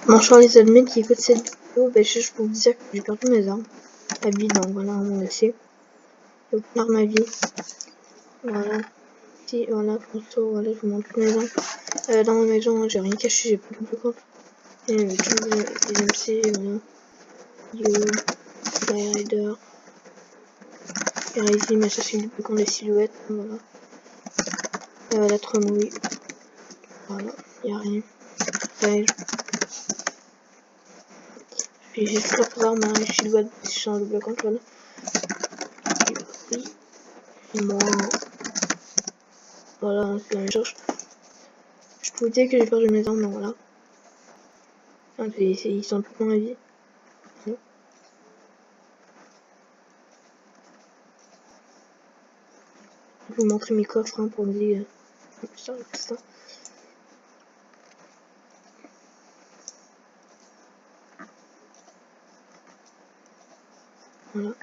Bonjour les admins qui écoutent cette vidéo, je peux vous dire que j'ai perdu mes armes à vie, donc voilà, on le sait. J'ai aucune arme à vie. Voilà. Si, voilà, François, voilà, je vous montre toutes mes armes. Dans ma maison, j'ai rien caché, j'ai pas de double compte. Et les MC, voilà. You, Flyrider, Crazy, mais ça c'est le double compte des silhouettes, voilà. La tromouille. Voilà, y'a rien. Rage. Puis j'ai toutes leurs armes, hein, les silhouettes, si c'est un double compte, voilà. Et moi, voilà, c'est la même chose. Je peux vous dire que j'ai perdu mes armes, donc voilà. Enfin, ils sont tous dans la vie. Je vais vous montrer mes coffres hein, pour me dire ça. Voilà.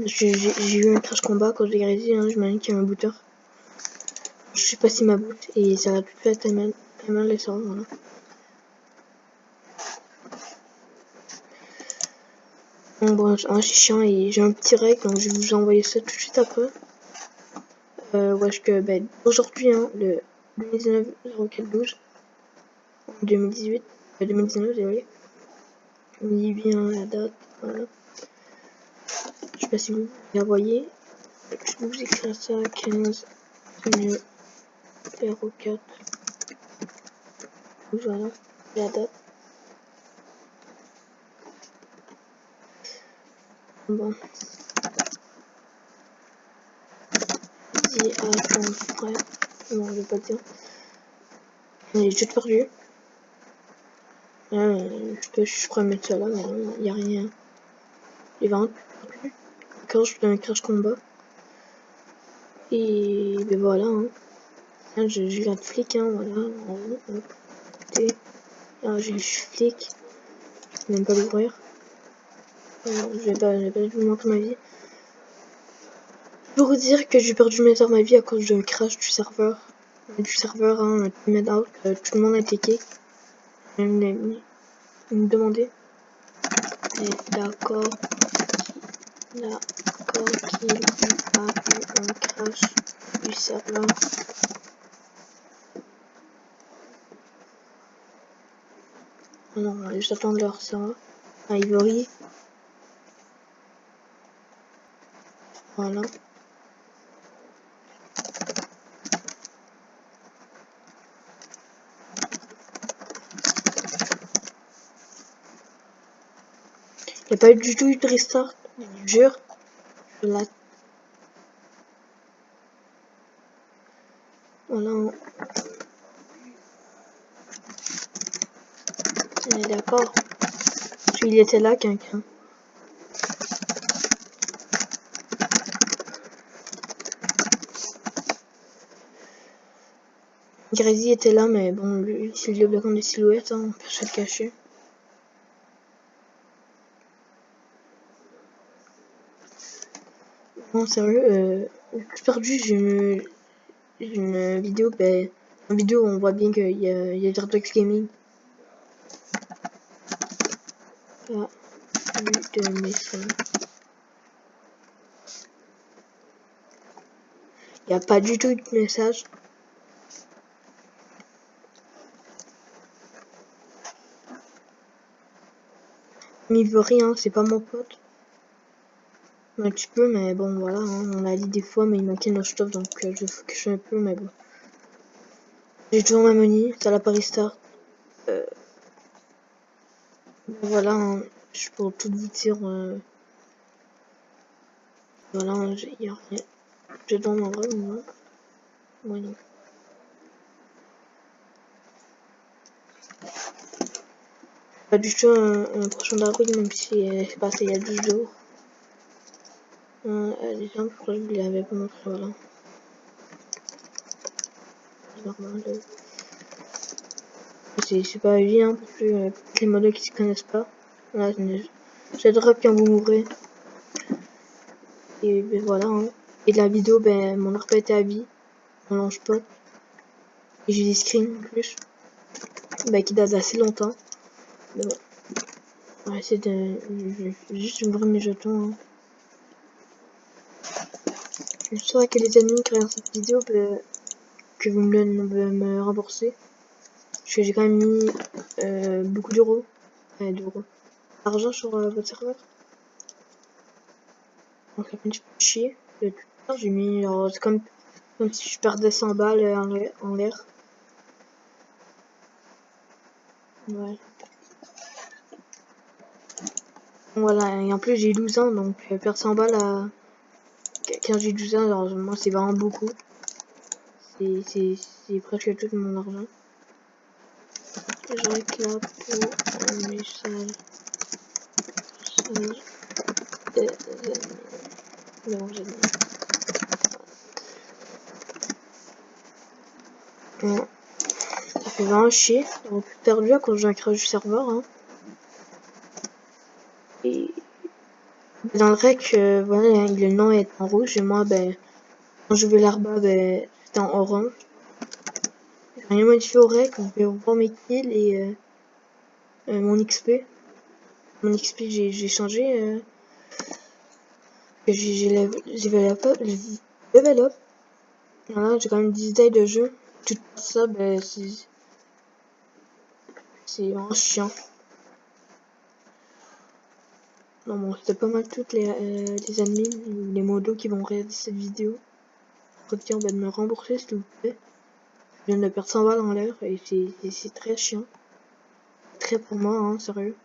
J'ai eu un crash combat quand j'ai grési, hein, je m'en qu'il y a un booter. Je sais pas si ma boot et ça a tout fait tellement les sorts, voilà. Bon, c'est chiant et j'ai un petit règle, donc je vais vous envoyer ça tout de suite après. Wesh que aujourd'hui, hein, le 2019-04-12, 2018, 2019, désolé. Je me dis bien la date, voilà. Je sais pas si vous la voyez. Je vais vous écrire ça 15 04 voilà la date. Bon. Dis à ton frère. Non, je vais pas le dire. J'ai juste perdu. Je pourrais mettre ça là, mais non, y a rien. Il va quand je fais un crash combat. Et ben voilà. Hein. J'ai la flic, hein, voilà. J'ai le flic. Je peux même pas l'ouvrir. Je vais pas vous montrer ma vie. Pour vous dire que j'ai perdu mes armes à vie à cause d'un crash du serveur. Hein, tout le monde a été kick. Il me demandait. D'accord qu'il a eu un crash du serveur. Alors, j'attends de leur ça. À Ivory. Voilà. Il n'y a pas eu du tout eu de restart, je vous jure. Voilà. On est d'accord. Il était là, quelqu'un. Grazy était là, mais bon, lui, c'est le bloquant des silhouettes, hein, on peut se le cacher. Non, sérieux, j'ai perdu, j'ai une vidéo, une vidéo où on voit bien qu'il y a Jardox Gaming. Ah, de mes sons. Il n'y a pas du tout eu de message. Mais il veut rien, c'est pas mon pote. Un petit peu, mais bon, voilà, hein, on l'a dit des fois, mais il manquait nos stuff, donc je focus un peu, mais bon. J'ai toujours ma money, ça l'a pas restart. Voilà, hein, je peux tout vous dire. Voilà, il y a rien. J'ai dans ma vraie, moi. Moi, non. Pas du tout un prochain d'avril, même si c'est passé il y a 12 jours. Les gens, pourquoi je vous l'avais pas montré, voilà. C'est normal. C'est pas évident pour les modos qui se connaissent pas. Voilà, c'est drop quand vous m'ouvrez. Et ben voilà. Hein. Et de la vidéo, mon arp était à vie. On lance pas. Et j'ai des screens en plus. bah, qui date d'assez longtemps. Mais bon. On va essayer de... juste ouvrir mes jetons. Hein. Je saurais que les ennemis qui regardent cette vidéo, bah, que vous me rembourser. Parce que j'ai quand même mis beaucoup d'euros. D'euros. D'argent sur votre serveur. Donc ça fait un petit peu chier. J'ai mis genre, c'est comme si je perdais 100 balles en l'air. Ouais. Voilà, et en plus j'ai 12 ans, donc perdre 100 balles à... quand j'ai 12 ans, genre, moi c'est vraiment beaucoup. C'est presque tout mon argent. Je réclame pour un message des amis. Non, j'ai mis. Ouais. Ça fait vraiment chier. On peut perdu à cause d'un crash du serveur. Hein. Et dans le rec, voilà, le nom est en rouge et moi, ben, quand je vais là-bas, ben, c'était en orange. J'ai rien modifié au rec, vous pouvez voir mes kills et mon XP. Mon XP, j'ai changé. J'ai level up. Voilà, j'ai quand même 10 days de jeu. Tout ça, ben, c'est vraiment chiant. Non, bon, c'était pas mal toutes les admins ou les modos qui vont regarder cette vidéo. Dire ben, de me rembourser s'il vous plaît. Je viens de perdre 100 balles en l'air et c'est très chiant. Très pour moi, hein, sérieux.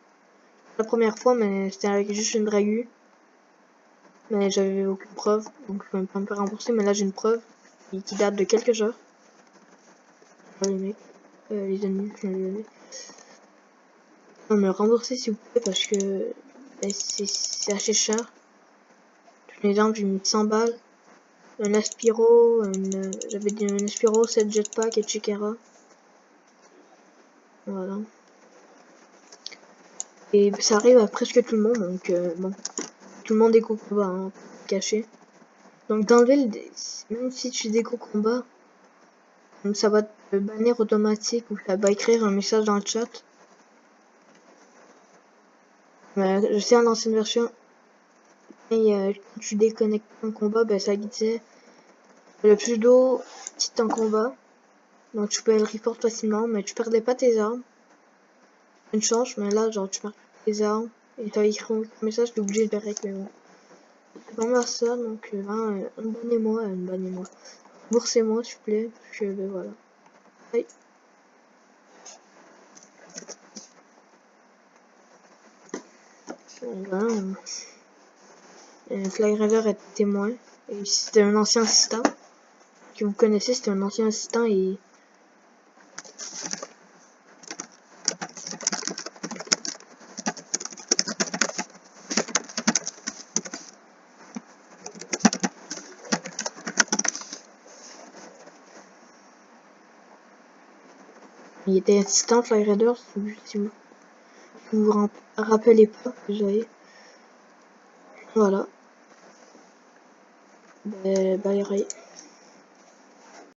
La première fois, mais c'était avec juste une drague. Mais j'avais aucune preuve, donc je peux pas me faire rembourser. Mais là, j'ai une preuve qui date de quelques heures. Oh, les mecs, les ennemis, je vais me rembourser s'il vous plaît parce que ben, c'est assez cher. Toutes les armes, j'ai mis 100 balles. Un Aspiro, j'avais dit un Aspiro, 7 jetpack et Chikara. Voilà. Et ça arrive à presque tout le monde, donc bon. Tout le monde déco combat, hein, caché. Donc d'enlever même si tu déco combat, ça va te bannir automatique ou ça va écrire un message dans le chat. Je sais en ancienne version, et quand tu déconnectes un combat, ben, ça disait le pseudo quitte en combat. Donc tu peux le report facilement, mais tu perdais pas tes armes. Une chance, mais là genre tu perds tes armes et t'as écrit un message, t'es obligé de le rec, mais bon. C'est pas mal ça, donc bannez-moi, bannez-moi. Remboursez-moi s'il vous plaît, parce que ben voilà. Bye. Voilà. Flyrider est témoin. Et c'était un ancien assistant. Que vous connaissez, c'était un ancien assistant et... il était assistant Flyrider, si vous rappelez pas, j'avais. Voilà. Bye bye.